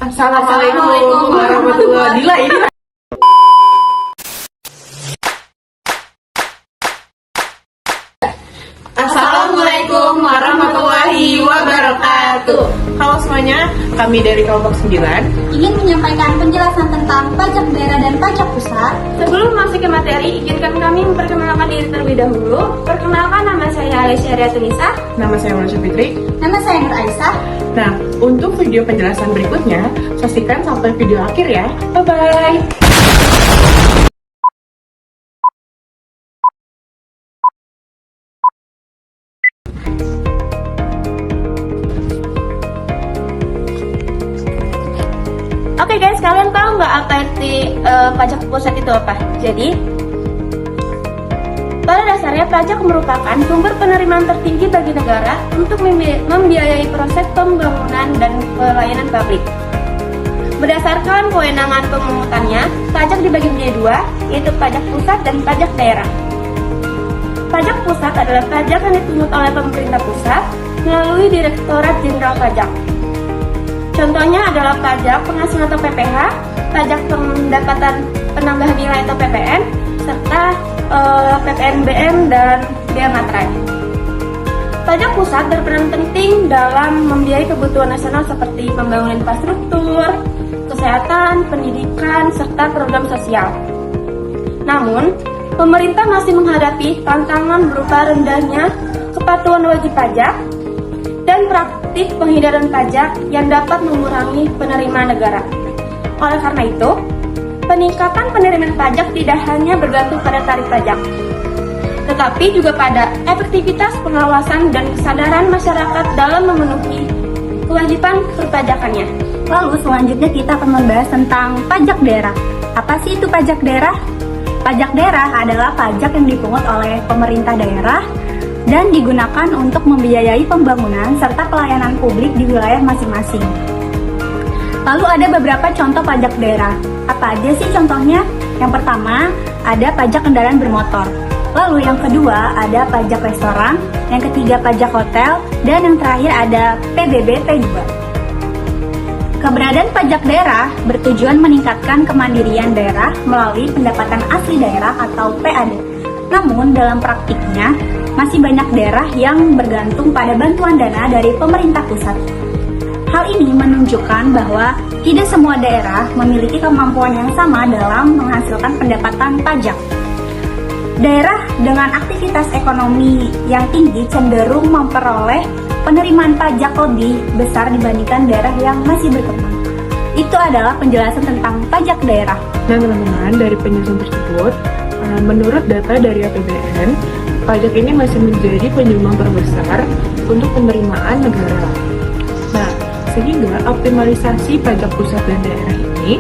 Assalamualaikum warahmatullahi wabarakatuh. Assalamualaikum warahmatullahi wabarakatuh. Halo semuanya, kami dari kelompok 9 ingin menyampaikan penjelasan tentang pajak daerah dan pajak pusat. Sebelum masuk ke materi, izinkan kami memperkenalkan diri terlebih dahulu. Perkenalkan, nama saya Alessia Riatunisa. Nama saya Marsha Fitri. Nama saya Nur Aisyah. Nah, untuk video penjelasan berikutnya, saksikan sampai video akhir ya. Bye-bye. Oke guys, kalian tahu nggak apa arti pajak pusat itu apa? Jadi, pada dasarnya pajak merupakan sumber penerimaan tertinggi bagi negara untuk membiayai proses pembangunan dan pelayanan publik. Berdasarkan kewenangan pemungutannya, pajak dibagi menjadi dua, yaitu pajak pusat dan pajak daerah. Pajak pusat adalah pajak yang dipungut oleh pemerintah pusat melalui Direktorat Jenderal Pajak. Contohnya adalah pajak penghasilan atau PPh, pajak pendapatan penambahan nilai atau PPN, serta PPNBM dan bea materai. Pajak pusat berperan penting dalam membiayai kebutuhan nasional seperti pembangunan infrastruktur, kesehatan, pendidikan, serta program sosial. Namun, pemerintah masih menghadapi tantangan berupa rendahnya kepatuhan wajib pajak dan praktik penghindaran pajak yang dapat mengurangi penerimaan negara. Oleh karena itu, peningkatan penerimaan pajak tidak hanya bergantung pada tarif pajak, tetapi juga pada efektivitas pengawasan dan kesadaran masyarakat dalam memenuhi kewajiban perpajakannya. Lalu selanjutnya kita akan membahas tentang pajak daerah. Apa sih itu pajak daerah? Pajak daerah adalah pajak yang dipungut oleh pemerintah daerah dan digunakan untuk membiayai pembangunan serta pelayanan publik di wilayah masing-masing. Lalu ada beberapa contoh pajak daerah. Apa aja sih contohnya? Yang pertama, ada pajak kendaraan bermotor. Lalu yang kedua, ada pajak restoran. Yang ketiga, pajak hotel. Dan yang terakhir ada PBB P2. Keberadaan pajak daerah bertujuan meningkatkan kemandirian daerah melalui pendapatan asli daerah atau PAD. Namun dalam praktiknya, masih banyak daerah yang bergantung pada bantuan dana dari pemerintah pusat. Hal ini menunjukkan bahwa tidak semua daerah memiliki kemampuan yang sama dalam menghasilkan pendapatan pajak. Daerah dengan aktivitas ekonomi yang tinggi cenderung memperoleh penerimaan pajak lebih besar dibandingkan daerah yang masih berkembang. Itu adalah penjelasan tentang pajak daerah. Nah teman-teman, dari penjelasan tersebut, menurut data dari APBN, pajak ini masih menjadi penyumbang terbesar untuk penerimaan negara. Nah, sehingga optimalisasi pajak pusat dan daerah ini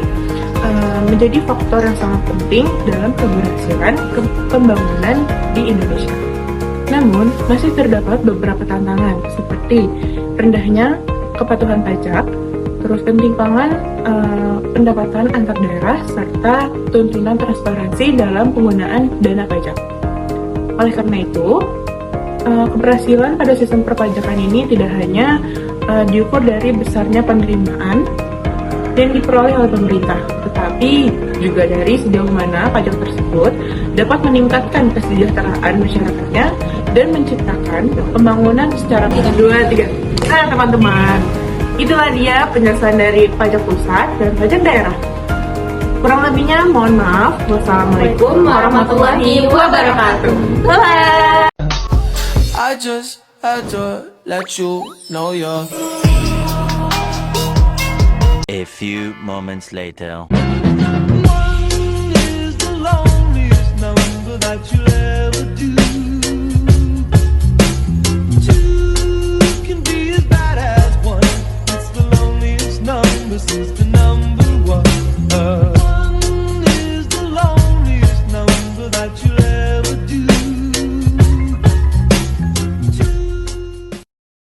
menjadi faktor yang sangat penting dalam keberhasilan pembangunan di Indonesia. Namun, masih terdapat beberapa tantangan seperti rendahnya kepatuhan pajak, terus ketimpangan pendapatan antar daerah, serta tuntunan transparansi dalam penggunaan dana pajak. Oleh karena itu, keberhasilan pada sistem perpajakan ini tidak hanya diukur dari besarnya penerimaan yang diperoleh oleh pemerintah, tetapi juga dari sejauh mana pajak tersebut dapat meningkatkan kesejahteraan masyarakatnya dan menciptakan pembangunan secara 2-3. Nah teman-teman, itulah dia penjelasan dari pajak pusat dan pajak daerah. Kurang lebihnya mohon maaf. Wassalamualaikum warahmatullahi wabarakatuh. Bye. I just had to let you know you're. A few moments later. One is the loneliest number that you'll ever do. Two can be as bad as is the number one.